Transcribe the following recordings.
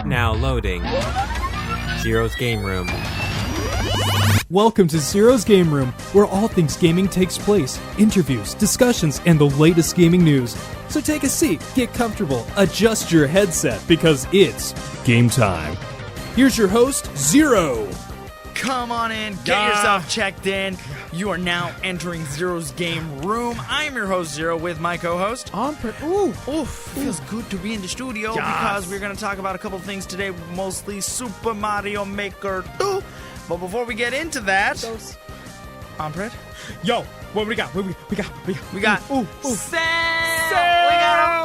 Now loading. Zero's Game Room. Welcome to Zero's Game Room, where all things gaming takes place. Interviews, discussions, and the latest gaming news. So take a seat, get comfortable, adjust your headset, because it's game time. Here's your host, Zero. Come on in, get yourself checked in. You are now entering Zero's Game Room. I am your host, Zero, with my co-host. Feels good to be in the studio because we're going to talk about a couple of things today, mostly Super Mario Maker 2. But before we get into that, Ampred? Yo, what we got? We got sale! We got a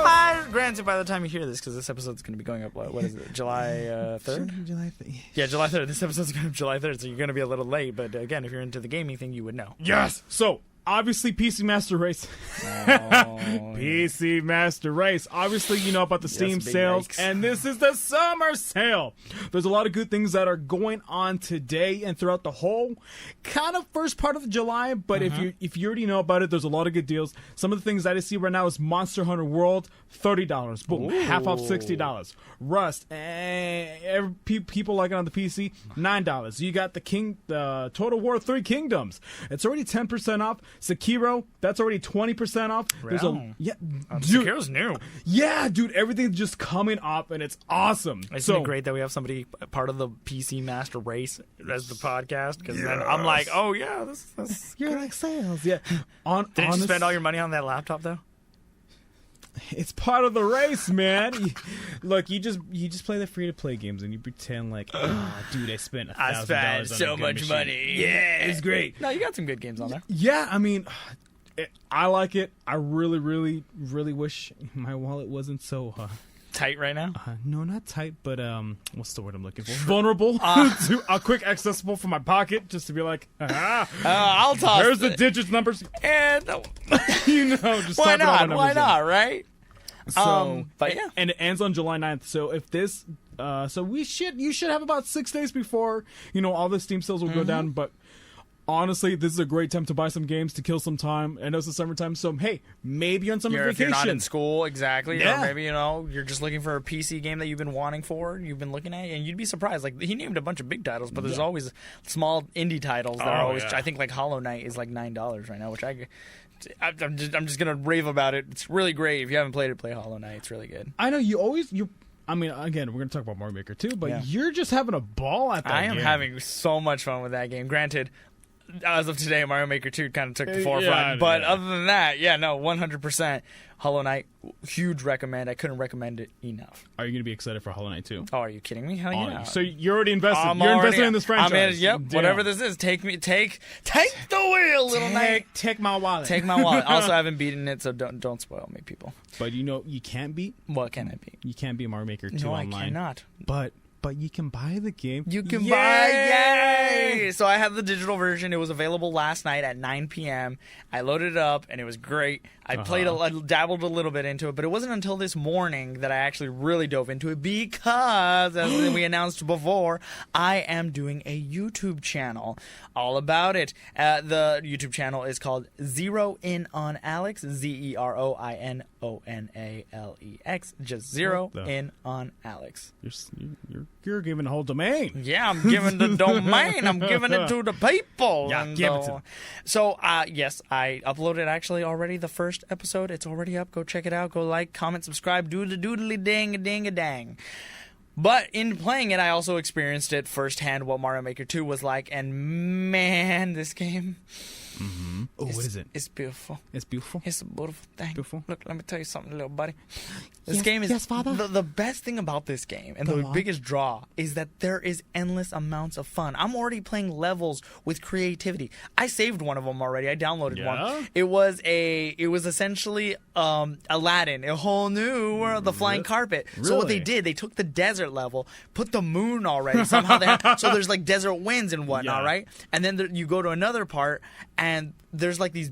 fire! Granted, by the time you hear this, because this episode's going to be going up, what is it, July 3rd? July 3rd. Yeah, July 3rd. This episode's going up July 3rd, so you're going to be a little late. But again, if you're into the gaming thing, you would know. Yes! So, obviously, PC Master Race. PC Master Race. Obviously, you know about the Steam sales, and this is the summer sale. There's a lot of good things that are going on today and throughout the whole kind of first part of July, but if you already know about it, there's a lot of good deals. Some of the things that I see right now is Monster Hunter World, $30. Boom, half off $60. Rust, people like it on the PC, $9. You got the Total War 3 Kingdoms. It's already 10% off. Sekiro, that's already 20% off. There's Sekiro's new. Yeah, dude, everything's just coming up, and it's awesome. Isn't it great that we have somebody part of the PC Master Race as the podcast? Because then I'm like, oh yeah, this you're great. like sales, yeah. Did you spend all your money on that laptop though? It's part of the race, man. Look, you just play the free to play games and you pretend like, oh, dude, I spent $1,000. I spent so much money. Yeah, it's great. No, you got some good games on there. Yeah, I mean, I like it. I really, really, really wish my wallet wasn't so tight right now. No, not tight, but what's the word I'm looking for? Vulnerable. To a quick accessible for my pocket, just to be like, I'll toss. There's the digits, numbers, and just why type it all the not? Why numbers not? in. Right? So, but yeah, and it ends on July 9th. So if this, you should have about 6 days before all the Steam sales will go down. But honestly, this is a great time to buy some games to kill some time. I know it's the summertime, so hey, maybe on summer vacation. If you're not in school, exactly. Yeah. Or maybe you're just looking for a PC game that you've been wanting you've been looking at, and you'd be surprised. Like he named a bunch of big titles, but there's always small indie titles that are always. I think like Hollow Knight is like $9 right now, which I'm just gonna rave about it. It's really great. If you haven't played it, play Hollow Knight. It's really good. I know I mean, again, we're gonna talk about Mario Maker 2, but you're just having a ball at that game. I am having so much fun with that game. Granted, as of today, Mario Maker 2 kind of took the forefront. But other than that, 100%. Hollow Knight, huge recommend. I couldn't recommend it enough. Are you going to be excited for Hollow Knight 2? Oh, are you kidding me? Hell yeah. So you're already invested. You're invested in this franchise. Whatever this is. Take the wheel, little knight. Take my wallet. Take my wallet. Also, I haven't beaten it, so don't spoil me, people. But you can't beat? What can I beat? You can't beat Mario Maker 2 online. No, I cannot. But you can buy the game. You can buy. Yay! So I have the digital version. It was available last night at 9 p.m. I loaded it up, and it was great. I dabbled a little bit into it, but it wasn't until this morning that I actually really dove into it because, as we announced before, I am doing a YouTube channel all about it. The YouTube channel is called Zero In on Alex, ZeroInOnAlex, just Zero In on Alex. You're giving the whole domain. Yeah, I'm giving the domain. I'm giving it to the people. Yeah, give it to them. So, yes, I uploaded actually already the first episode. It's already up. Go check it out. Go like, comment, subscribe, do the doodly ding a dang. But in playing it, I also experienced it firsthand what Mario Maker 2 was like, and man, this game. Mm-hmm. Oh, what is it? It's beautiful. It's beautiful? It's a beautiful thing. Beautiful? Look, let me tell you something, little buddy. This game is... Yes, Father? The best thing about this game, and the biggest draw, is that there is endless amounts of fun. I'm already playing levels with creativity. I saved one of them already. I downloaded one. It was essentially Aladdin, a whole new world, the flying carpet. Really? So what they did, they took the desert level, put the moon already. Somehow so there's like desert winds and whatnot, right? And then you go to another part, and there's like these,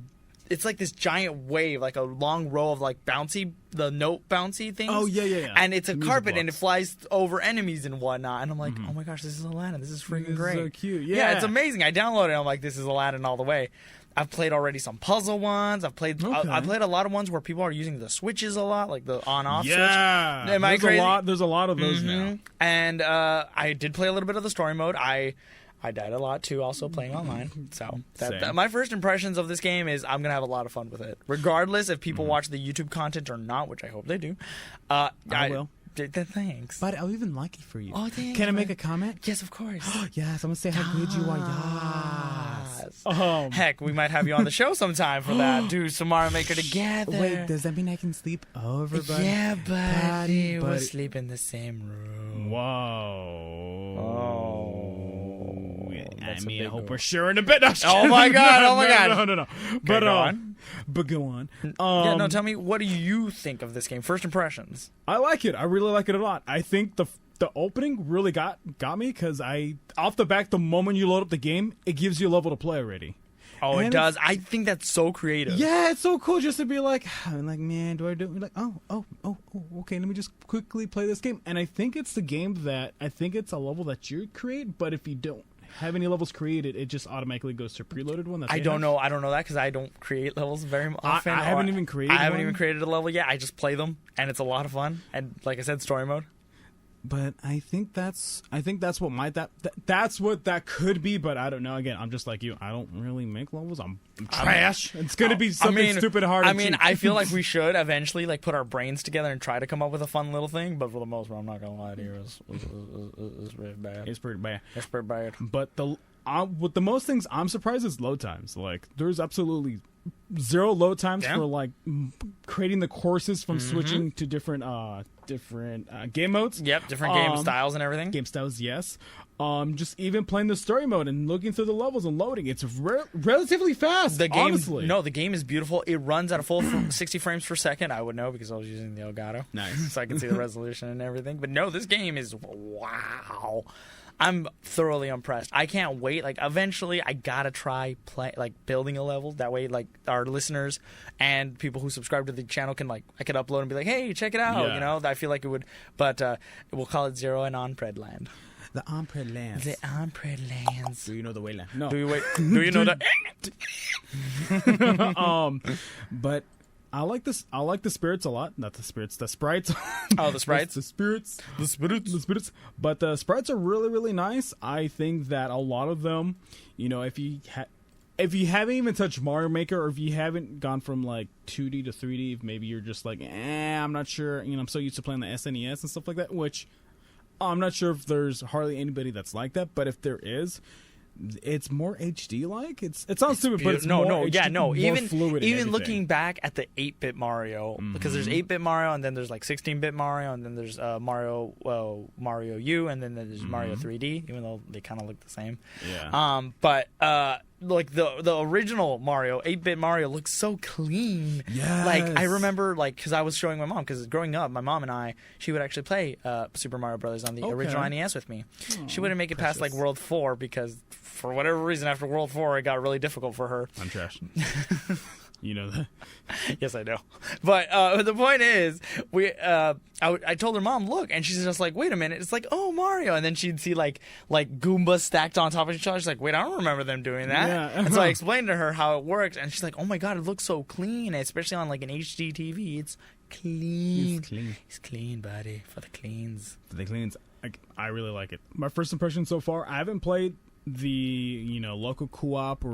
it's like this giant wave, like a long row of like the note bouncy things. Oh, yeah. And it's a carpet and it flies over enemies and whatnot. And I'm like, oh my gosh, this is Aladdin. This is freaking great. So cute. Yeah, it's amazing. I downloaded it. I'm like, this is Aladdin all the way. I've played already some puzzle ones. I've played a lot of ones where people are using the switches a lot, like the on-off switch. Am I crazy? There's a lot of those now. And I did play a little bit of the story mode. I died a lot too, also playing online. So my first impressions of this game is I'm gonna have a lot of fun with it, regardless if people watch the YouTube content or not, which I hope they do. I will. Thanks. But I'll even like it for you. Oh, thanks. Can I make a comment? Yes, of course. Yes, I'm gonna say how good you are. Yes. Heck, we might have you on the show sometime for that. Do some Mario Maker together. Wait, does that mean I can sleep over, buddy? Yeah, buddy. We'll sleep in the same room. Whoa. Oh. I mean, I hope we're sharing a bed. Oh my god. No. But go on. Tell me, what do you think of this game? First impressions. I like it. I really like it a lot. I think the opening really got me because off the back, the moment you load up the game, it gives you a level to play already. Oh, and it does. I think that's so creative. Yeah, it's so cool just to be like, man, do I do? Like, okay, let me just quickly play this game. And I think it's it's a level that you create, but if you don't have any levels created, it just automatically goes to a preloaded one. I don't know that because I don't create levels very often. I haven't even created a level yet. I just play them, and it's a lot of fun. And like I said, story mode. But I think that's what that's what that could be. But I don't know. Again, I'm just like you. I don't really make levels. I'm trash. It's gonna be something stupid hard. I feel like we should eventually put our brains together and try to come up with a fun little thing. But for the most part, I'm not gonna lie to you, it's really bad. It's pretty bad. It's pretty bad. But with the most things, I'm surprised is load times. Like there's absolutely zero load times for creating the courses from switching to different game modes. Yep, different game styles and everything. Game styles, yes. Just even playing the story mode and looking through the levels and loading, it's relatively fast. Honestly, the game is beautiful. It runs at a full 60 frames per second. I would know because I was using the Elgato. Nice, so I can see the resolution and everything. But no, this game is wow. I'm thoroughly impressed. I can't wait. Eventually, I gotta try building a level. That way, our listeners and people who subscribe to the channel can I could upload and be like, "Hey, check it out." Yeah. You know, I feel like it would. But we'll call it Zero and On-Pred Land. The On-Pred lands. The On-Pred lands. Do you know the Wayland? No. Do you know that? But I like this. I like the spirits a lot. Not the spirits, the sprites. Oh, the sprites. The spirits. But the sprites are really, really nice. I think that a lot of them, if you haven't even touched Mario Maker, or if you haven't gone from 2D to 3D, maybe you're just I'm not sure. I'm so used to playing the SNES and stuff like that, which I'm not sure if there's hardly anybody that's like that. But if there is, it's more HD like. It sounds stupid, but it's more HD, more fluid. Even looking back at the 8-bit Mario, because there's 8-bit Mario, and then there's 16-bit Mario, and then there's Mario U, and then there's Mario 3D, even though they kind of look the same. Yeah. But the original Mario, 8-bit Mario, looks so clean. Yes. I remember because I was showing my mom, because growing up, my mom and she would actually play Super Mario Brothers on the original NES with me. She wouldn't make it past World 4 because for whatever reason after World 4 it got really difficult for her. I'm trash. You know that. Yes, I know. But the point is, I told her, Mom, look, and she's just like, wait a minute, it's oh, Mario, and then she'd see Goombas stacked on top of each other. She's like, wait, I don't remember them doing that. Yeah. And so I explained to her how it worked, and she's like, oh my god, it looks so clean, especially on an HD TV. It's clean. It's clean, buddy. For the cleans. I really like it. My first impression so far, I haven't played the local co-op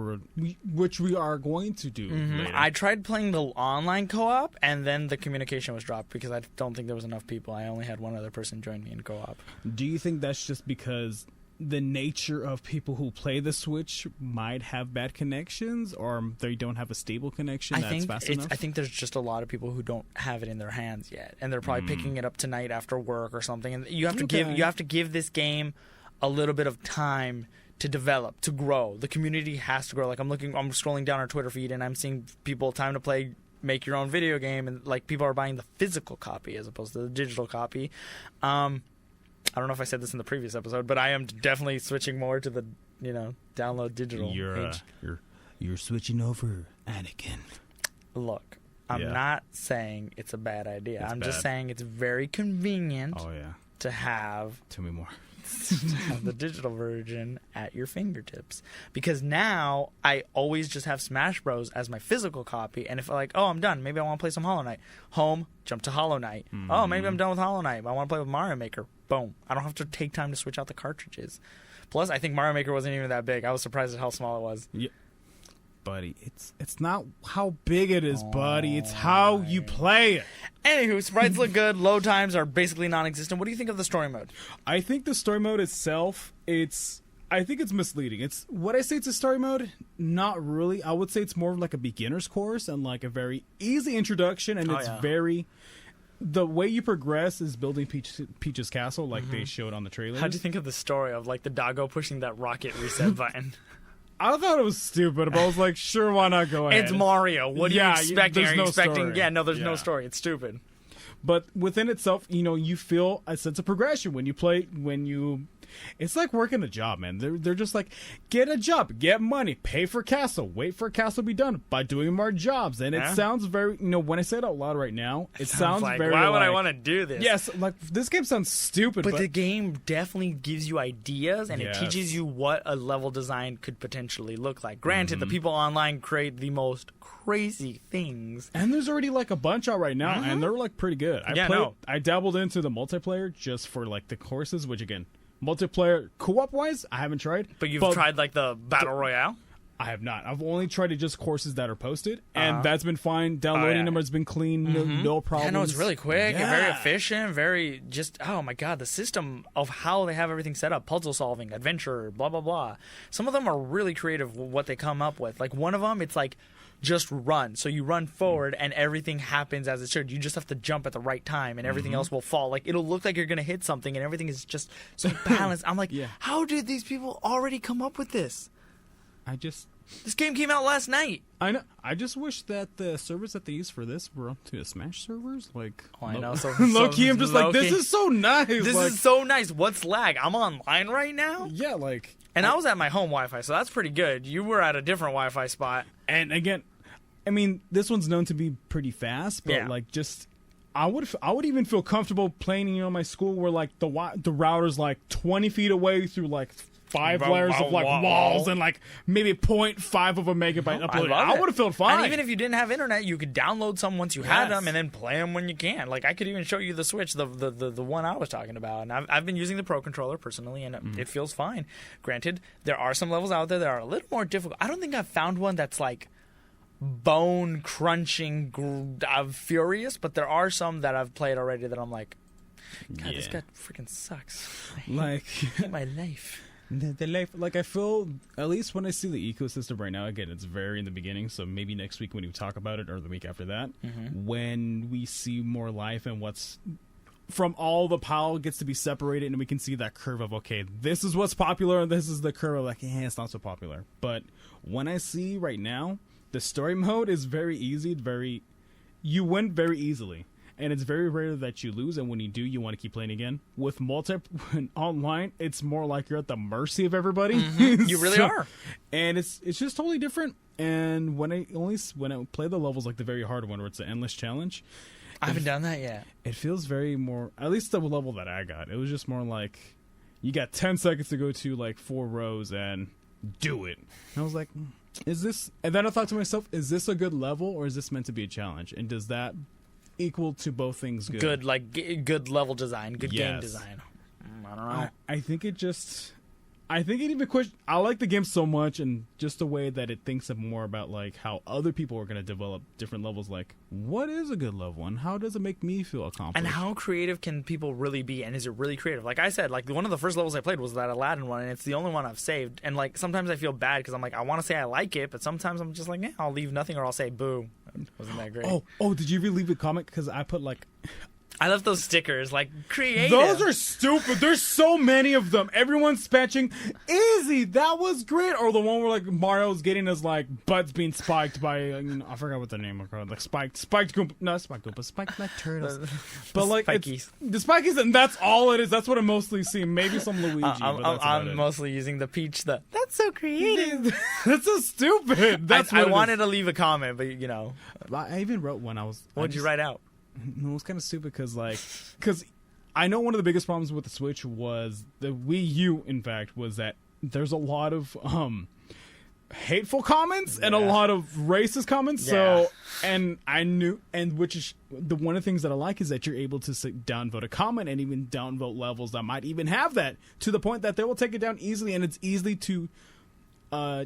which we are going to do later. I tried playing the online co-op, and then the communication was dropped because I don't think there was enough people. I only had one other person join me in co-op. Do you think that's just because the nature of people who play the Switch might have bad connections, or they don't have a stable connection fast enough? I think there's just a lot of people who don't have it in their hands yet, and they're probably picking it up tonight after work or something. And you have to give this game a little bit of time to develop, to grow. The community has to grow. I'm scrolling down our Twitter feed, and I'm seeing people time to play, make your own video game, and people are buying the physical copy as opposed to the digital copy. I don't know if I said this in the previous episode, but I am definitely switching more to the download digital. You're switching over, Anakin. Look, I'm not saying it's a bad idea. I'm just saying it's very convenient. Oh yeah. to have Tell me more. the digital version at your fingertips, because now I always just have Smash Bros as my physical copy, and if I'm done, maybe I want to play some Hollow Knight, home, jump to Hollow Knight. Oh, maybe I'm done with Hollow Knight, but I want to play with Mario Maker, boom, I don't have to take time to switch out the cartridges. Plus, I think Mario Maker wasn't even that big. I was surprised at how small it was. Yeah. Buddy, it's not how big it is, buddy. It's how you play it. Anywho, sprites look good. Load times are basically non-existent. What do you think of the story mode? I think the story mode itself, I think it's misleading. Would I say it's a story mode? Not really. I would say it's more of like a beginner's course and like a very easy introduction, and the way you progress is building Peach's castle, like they showed on the trailers. How'd you think of the story of like the doggo pushing that rocket reset button? I thought it was stupid, but I was like, sure, why not go ahead? It's Mario. What are you expecting? There's Are you no expecting? story. Yeah, no, there's no story. It's stupid. But within itself, you feel a sense of progression when you play. It's like working a job, man. They're just like, get a job, get money, pay for castle, wait for a castle to be done by doing more jobs. And it sounds very, when I say it out loud right now, it sounds like, very why would like, I want to do this? Yes, like this game sounds stupid. But the game definitely gives you ideas, and it teaches you what a level design could potentially look like. Granted, the people online create the most crazy things. And there's already like a bunch out right now, and they're like pretty good. I dabbled into the multiplayer just for like the courses, which again, multiplayer co-op wise, I haven't tried. But you've tried like the Battle Royale? I have not. I've only tried just courses that are posted, and that's been fine. Downloading them has been clean, no problems. Yeah, no, it's really quick and very efficient, very just, oh my god, the system of how they have everything set up, puzzle solving, adventure, blah, blah, blah. Some of them are really creative with what they come up with. Like one of them, it's like, just run. So you run forward and everything happens as it should. You just have to jump at the right time and everything else will fall. Like it'll look like you're going to hit something and everything is just so balanced. I'm like, how did these people already come up with this? This game came out last night. I know. I just wish that the servers that they use for this were up to the Smash servers. Like, I know. So, low-key, I'm just like, this is so nice. This is so nice. What's lag? I'm online right now? Yeah, like... And I was at my home Wi-Fi, so that's pretty good. You were at a different Wi-Fi spot. And again, I mean, this one's known to be pretty fast, but like just... I would even feel comfortable playing, my school where like the router's like 20 feet away through like 5 layers of like walls and like maybe 0.5 of a megabyte upload. I would have felt fine. And even if you didn't have internet, you could download some once you had them and then play them when you can. Like I could even show you the Switch, the one I was talking about. And I've been using the Pro Controller personally, and it feels fine. Granted, there are some levels out there that are a little more difficult. I don't think I've found one that's like bone crunching furious, but there are some that I've played already that I'm like, God, this guy freaking sucks. I hate my life. The life, like I feel, at least when I see the ecosystem right now, again, it's very in the beginning, so maybe next week when we talk about it, or the week after that, when we see more life and what's from all the pile gets to be separated, and we can see that curve of, okay, this is what's popular, and this is the curve of like, it's not so popular. But when I see right now, the story mode is very easy, you win very easily. And it's very rare that you lose, and when you do, you want to keep playing again. With online, it's more like you're at the mercy of everybody. You really are. And it's just totally different. And when I play the levels like the very hard one where it's an endless challenge, I haven't done that yet. It feels very more, at least the level that I got, it was just more like you got 10 seconds to go to like 4 rows and do it. And I was like, is this? And then I thought to myself, is this a good level or is this meant to be a challenge? And does that equal to both things good? Good, like good level design, good game design. I don't know. I think it even question. I like the game so much, and just the way that it thinks of more about like how other people are going to develop different levels. Like, what is a good level, and how does it make me feel accomplished? And how creative can people really be? And is it really creative? Like I said, like one of the first levels I played was that Aladdin one, and it's the only one I've saved. And like sometimes I feel bad because I'm like I want to say I like it, but sometimes I'm just like, I'll leave nothing, or I'll say boo. Wasn't that great? Oh! Did you even leave a comment? Because I put like. I left those stickers, like, creative. Those are stupid. There's so many of them. Everyone's patching, easy, that was great. Or the one where, like, Mario's getting his, like, butts being spiked by, I forgot what the name was called. Like, spiked Goomba. No, spiked Goomba. Spiked like turtles. But, like, Spikies. The Spikies, and that's all it is. That's what I mostly see. Maybe some Luigi, but that's about I'm mostly using the Peach, that's so creative. That's so stupid. I wanted to leave a comment, but, I even wrote one. What'd you write out? No, it was kind of stupid because I know one of the biggest problems with the Switch was the Wii U, in fact, was that there's a lot of hateful comments and a lot of racist comments. Yeah. So, and I knew, and which is one of the things that I like is that you're able to downvote a comment and even downvote levels that might even have that, to the point that they will take it down easily, and it's easily to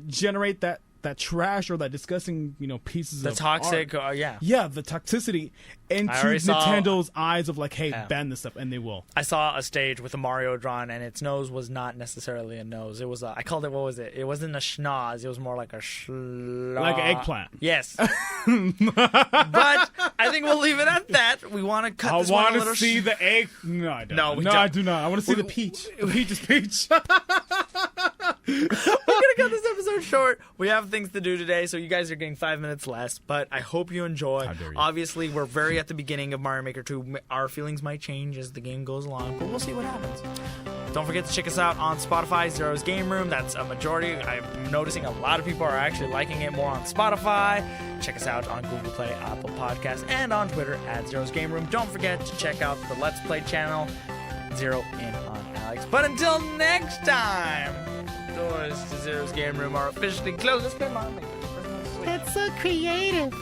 generate that trash or that disgusting, pieces The of toxic, art. yeah. Yeah, the toxicity into Nintendo's eyes of like, hey, ban this stuff, and they will. I saw a stage with a Mario drawn, and its nose was not necessarily a nose. It was I called it, what was it? It wasn't a schnoz. It was more like a like an eggplant. Yes. But I think we'll leave it at that. We want to cut this one a little. I want to see the egg. No, I don't. No, I do not. I want to see the peach. The peach is peach. We're gonna cut this episode short. We have things to do today, so you guys are getting 5 minutes less. But I hope you enjoy. How dare you. Obviously, we're very at the beginning of Mario Maker 2. Our feelings might change as the game goes along, but we'll see what happens. Don't forget to check us out on Spotify, Zero's Game Room. That's a majority. I'm noticing a lot of people are actually liking it more on Spotify. Check us out on Google Play, Apple Podcasts, and on Twitter at Zero's Game Room. Don't forget to check out the Let's Play channel, Zero In on Alex. But until next time, doors to Zero's Game Room are officially closed. Let's play Mario Maker. That's so creative.